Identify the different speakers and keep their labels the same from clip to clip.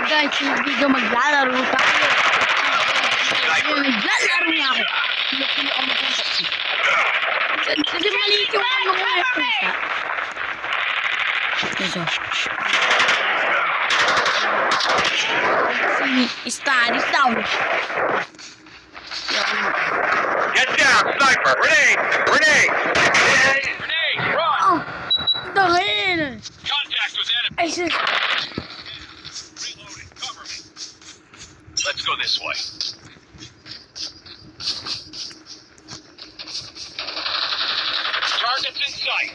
Speaker 1: guys, yung video maglalaro tayo. Maglalaro nga ako. Pilo-pilo ako maglalaro. Kasi maliit yung ano ko eh. Ito. Study down.
Speaker 2: Get down, sniper! Grenade! Grenade! Grenade! Run!
Speaker 1: Oh, the hell?
Speaker 2: Contact with enemy!
Speaker 1: I just...
Speaker 2: Reloading, cover me. Let's go this way. Targets in sight.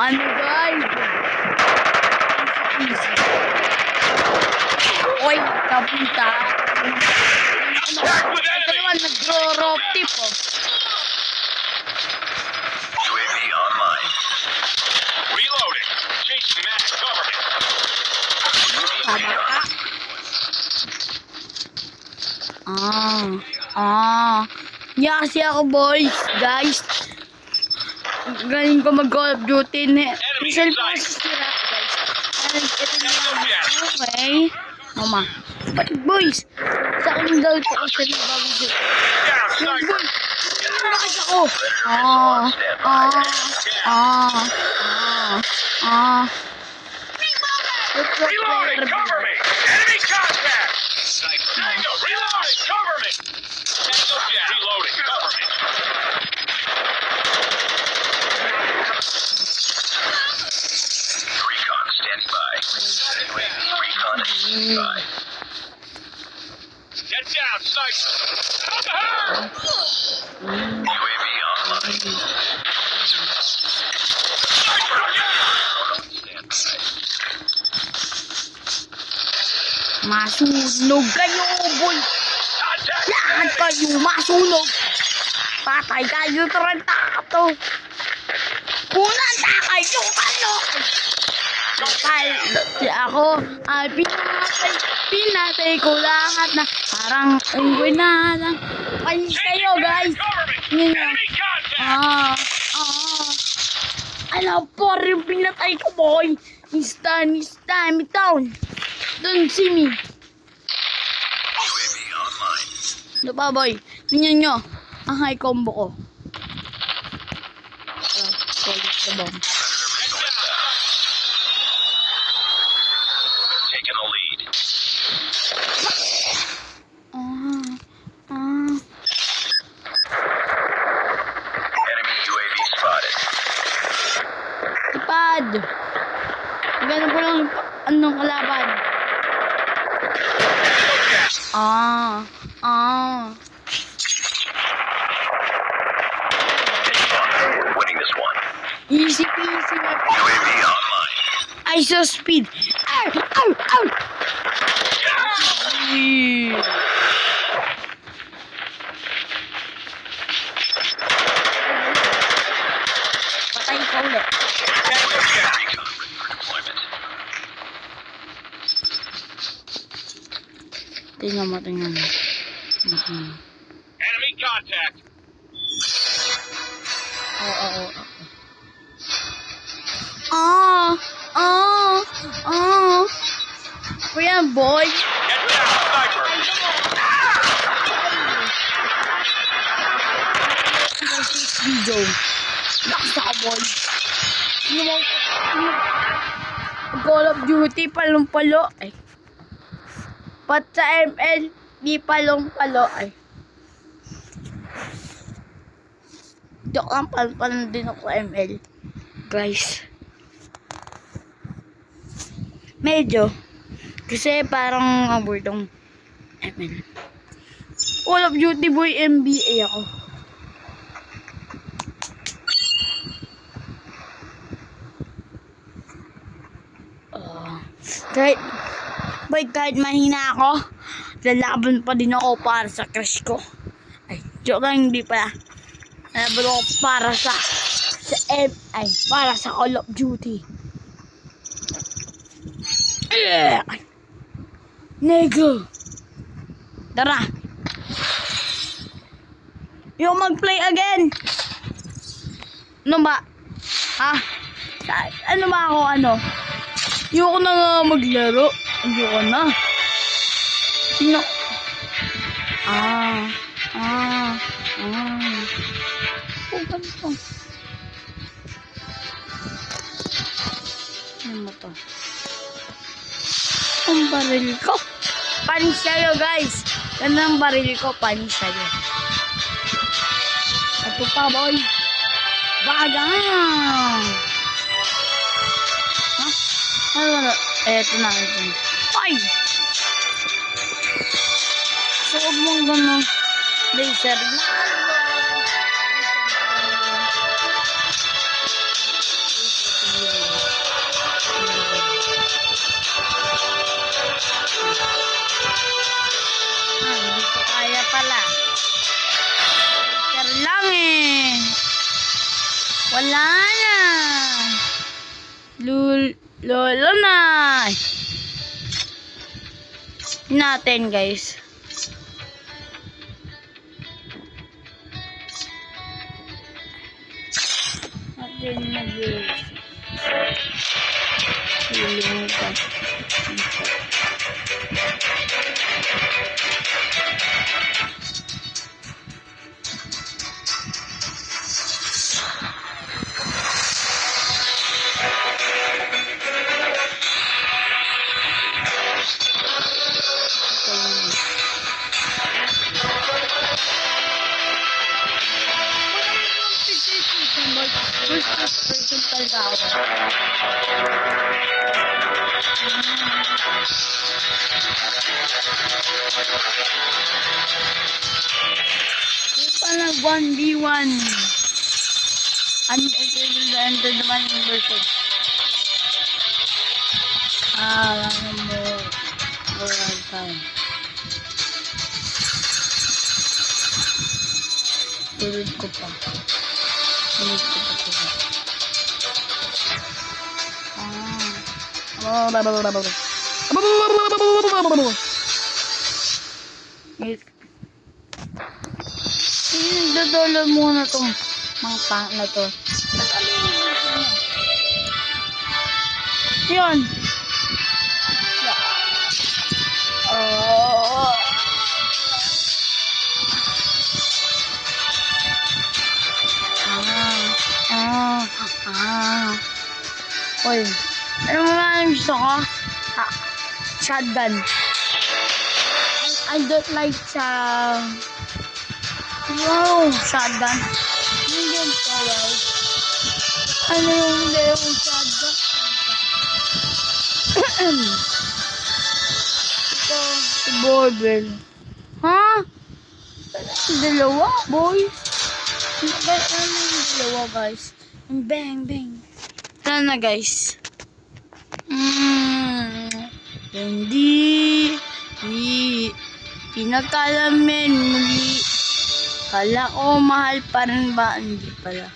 Speaker 1: Ano guys? Oy, kapunta. Ito naman, nagro-rock tip oh.
Speaker 2: UAV online. Reloading. Chasing Max, cover me.
Speaker 1: Tama ka? Niya kasi ako boys, guys. Galing ko mag-Call of Duty. Minsan po sisira guys. And ito na lang. Okay. Mama. But boys, sa akin daw ito ko sa bagong dito. Boys, nakakita ko.
Speaker 2: Reloading, cover me. Enemy contact. Tango, reloading, cover me. Tango jet. Reloading, cover me. Recon standing by. Recon standing by. Get down, sniper. UAV online. Sniper down. Stand by.
Speaker 1: Masunog kayo, boy. Lahat kayo, masunog. Patay kayo, tarantado. Kunan na kayo, kalo. Di ako ay pinatay ko lahat na parang unggoy na lang. Panis kayo, guys. Yun na. Ano po rin pinatay ko, boy. Stand me down. Don't see me.
Speaker 2: UAV online.
Speaker 1: Ano pa, boy? Tingnan nyo. Ang high combo ko. Solid the bomb.
Speaker 2: Taking the lead. Enemy UAV spotted.
Speaker 1: Ipad. Ganun po lang anong kalaban.
Speaker 2: Winning this one.
Speaker 1: Easy peasy.
Speaker 2: UAV online.
Speaker 1: ISO speed. Ow, ow, ow. Patay ka ulit.
Speaker 2: Tango jet. Recon ready for deployment.
Speaker 1: Tingnan mo.
Speaker 2: Enemy contact.
Speaker 1: Kuya boy.
Speaker 2: Get down, sniper.
Speaker 1: Video. Lakas ako boy. Call of Duty palong-palo. Ay. Pat sa ML, di palong-palo. Ay. Joke lang, palong din ako sa ML. Guys. Medyo. Kasi parang abordong ML. Call of Duty boy, NBA ako. Kahit mahina ako, lalaban pa din ako para sa crush ko. Ay, joke lang, hindi pala. Lalaban ako para sa para sa Call of Duty. Nego! Tara! Yung mag-play again. Ano ba? Ha? Ano ba ako, ano? Ayoko na nga maglaro. Ayoko na. Sino? Oh, ganito. Ano mo to? Ang baril ko. Panis kayo, guys. Yan ang baril ko. Panis kayo. Ito pa, boy. Bagang! Ha? Ano? Eto na. Ay! So, huwag mong gano'n. Laser. Hindi ko kaya pala. Laser lang eh. Wala na. Lolo na. Natin, guys. Natin mag-iisip. Lilimutan. First person talaga ako. Ito pa lang 1v1. Enter naman yung version. Ano mo. Oral time. Tulad ko pa. Dodolo muna tong mga pang na to. Yun. Oy, ano mo nga yung gusto ko? Shotgun. I don't like wow, shotgun. Hindi yung guys. Ano yung shotgun? Ito, barbell. Ha? Dalawa, boys. Ano yung dalawa, guys? Bang, bang. Ano na, guys? Hindi pinagkalamin muli. Kala ko mahal pa rin ba? Hindi pala.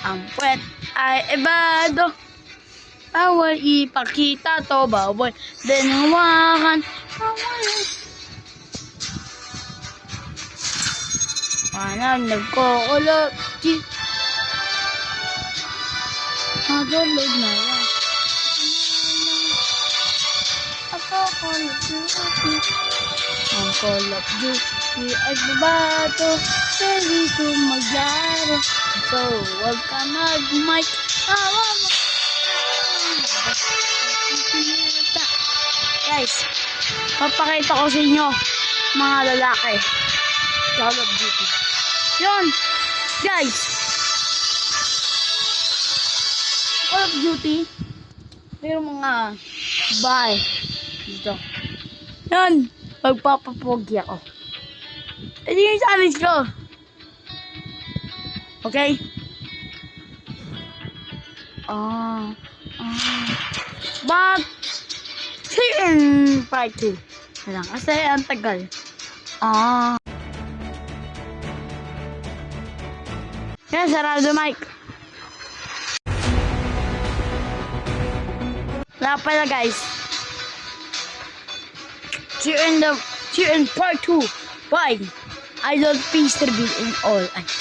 Speaker 1: Ang puwet ay ibado. Bawal ipakita to. Bawal din hawakan. Bawal. Manang nagkukulot. Madulog na lang. Ako Call of Duty. Ang Call of Duty ay babato. Pwede ko maglaro. So, huwag ka mag-mic. Awa mo. Guys, papakita ko sa inyo mga lalaki. Call of Duty. Yun. Guys. Call of Duty. Mayroong mga bahay. Dito. Yan. Magpapapogi ako. Ito yung challenge ko. Okay? But, in part 2. Lang, kasi ang tagal. Yan, sarado mic. Wala pala, guys. See you in part 2. Bye. I love peace to be in all.